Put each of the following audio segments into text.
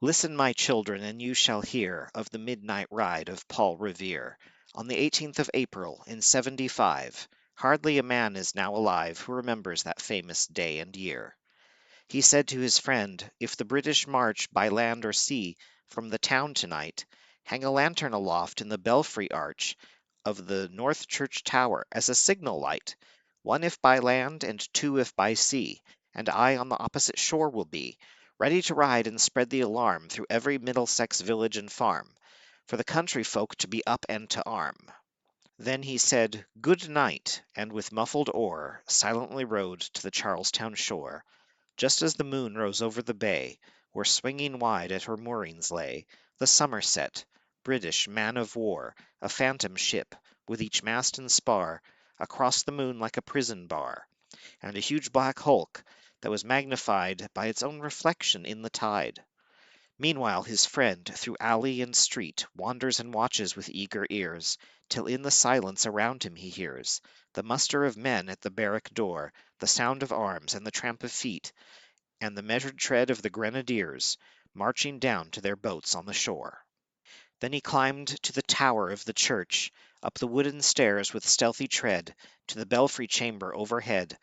Listen, my children, and you shall hear of the midnight ride of Paul Revere. On the 18th of April, in '75, hardly a man is now alive who remembers that famous day and year. He said to his friend, "If the British march by land or sea from the town tonight, hang a lantern aloft in the belfry arch of the North Church tower as a signal light, one if by land and two if by sea, and I on the opposite shore will be, ready to ride and spread the alarm through every Middlesex village and farm, for the country folk to be up and to arm." Then he said, "Good night," and with muffled oar silently rowed to the Charlestown shore. Just as the moon rose over the bay, where swinging wide at her moorings lay the Somerset, British man of war, a phantom ship, with each mast and spar across the moon like a prison bar, and a huge black hulk that was magnified by its own reflection in the tide. Meanwhile his friend through alley and street wanders and watches with eager ears, till in the silence around him he hears the muster of men at the barrack door, the sound of arms and the tramp of feet, and the measured tread of the grenadiers marching down to their boats on the shore. Then he climbed to the tower of the church, up the wooden stairs with stealthy tread, to the belfry chamber overhead,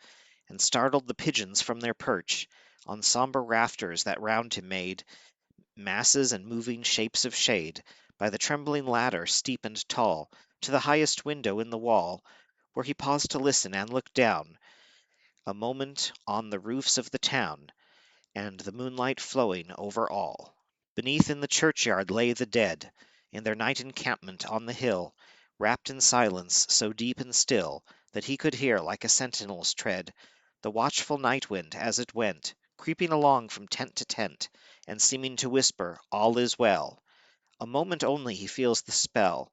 and startled the pigeons from their perch on sombre rafters that round him made masses and moving shapes of shade, by the trembling ladder steep and tall, to the highest window in the wall, where he paused to listen and look down a moment on the roofs of the town, and the moonlight flowing over all. Beneath in the churchyard lay the dead, in their night encampment on the hill, wrapped in silence so deep and still that he could hear, like a sentinel's tread, the watchful night wind as it went, creeping along from tent to tent, and seeming to whisper, "All is well." A moment only he feels the spell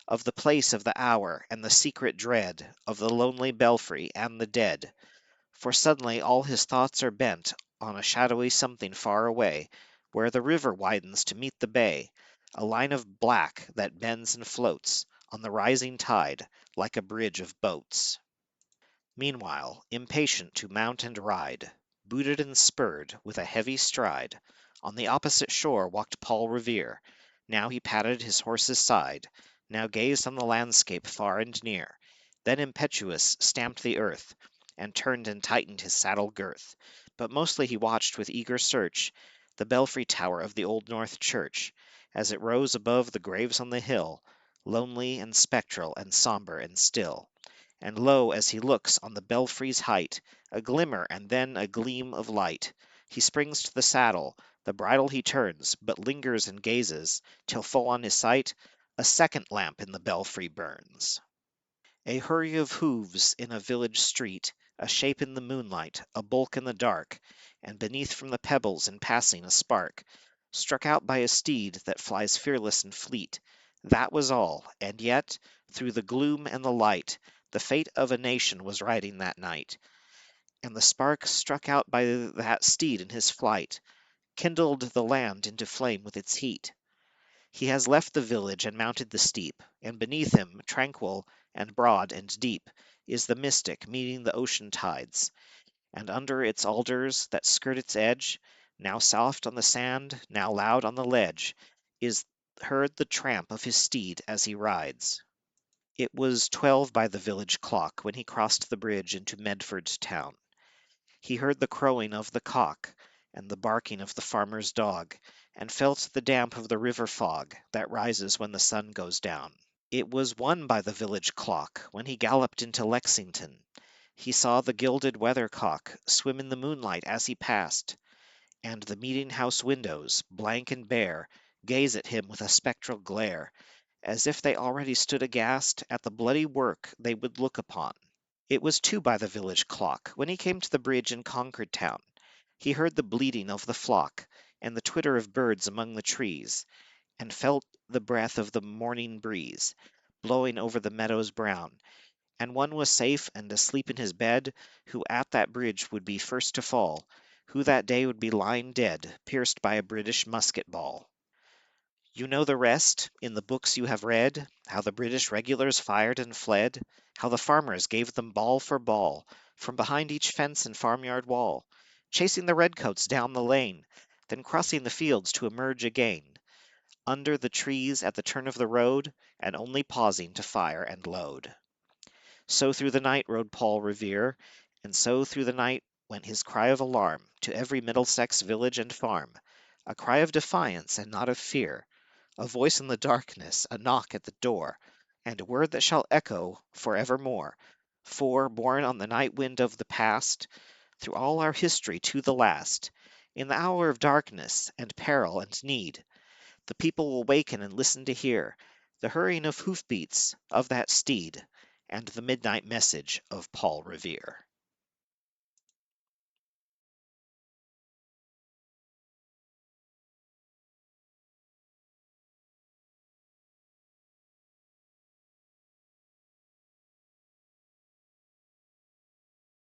of the place, of the hour, and the secret dread of the lonely belfry and the dead. For suddenly all his thoughts are bent on a shadowy something far away, where the river widens to meet the bay, a line of black that bends and floats on the rising tide like a bridge of boats. Meanwhile, impatient to mount and ride, booted and spurred, with a heavy stride, on the opposite shore walked Paul Revere. Now he patted his horse's side, now gazed on the landscape far and near, then impetuous stamped the earth, and turned and tightened his saddle girth. But mostly he watched with eager search the belfry tower of the old North Church, as it rose above the graves on the hill, lonely and spectral and sombre and still. And lo, as he looks on the belfry's height, a glimmer and then a gleam of light. He springs to the saddle, the bridle he turns, but lingers and gazes, till full on his sight a second lamp in the belfry burns. A hurry of hoofs in a village street, a shape in the moonlight, a bulk in the dark, and beneath from the pebbles in passing a spark, struck out by a steed that flies fearless and fleet. That was all, and yet, through the gloom and the light, the fate of a nation was riding that night, and the spark struck out by that steed in his flight kindled the land into flame with its heat. He has left the village and mounted the steep, and beneath him, tranquil and broad and deep, is the mystic meeting the ocean tides, and under its alders that skirt its edge, now soft on the sand, now loud on the ledge, is heard the tramp of his steed as he rides. It was 12 by the village clock when he crossed the bridge into Medford town. He heard the crowing of the cock, and the barking of the farmer's dog, and felt the damp of the river fog that rises when the sun goes down. It was 1 by the village clock when he galloped into Lexington. He saw the gilded weathercock swim in the moonlight as he passed, and the meeting-house windows, blank and bare, gaze at him with a spectral glare, as if they already stood aghast at the bloody work they would look upon. It was 2 by the village clock when he came to the bridge in Concord town. He heard the bleating of the flock, and the twitter of birds among the trees, and felt the breath of the morning breeze blowing over the meadows brown, and one was safe and asleep in his bed, who at that bridge would be first to fall, who that day would be lying dead, pierced by a British musket ball. You know the rest, in the books you have read, how the British regulars fired and fled, how the farmers gave them ball for ball, from behind each fence and farmyard wall, chasing the redcoats down the lane, then crossing the fields to emerge again, under the trees at the turn of the road, and only pausing to fire and load. So through the night rode Paul Revere, and so through the night went his cry of alarm to every Middlesex village and farm, a cry of defiance and not of fear, a voice in the darkness, a knock at the door, and a word that shall echo for evermore. For, borne on the night wind of the past, through all our history to the last, in the hour of darkness and peril and need, the people will waken and listen to hear the hurrying of hoofbeats of that steed, and the midnight message of Paul Revere.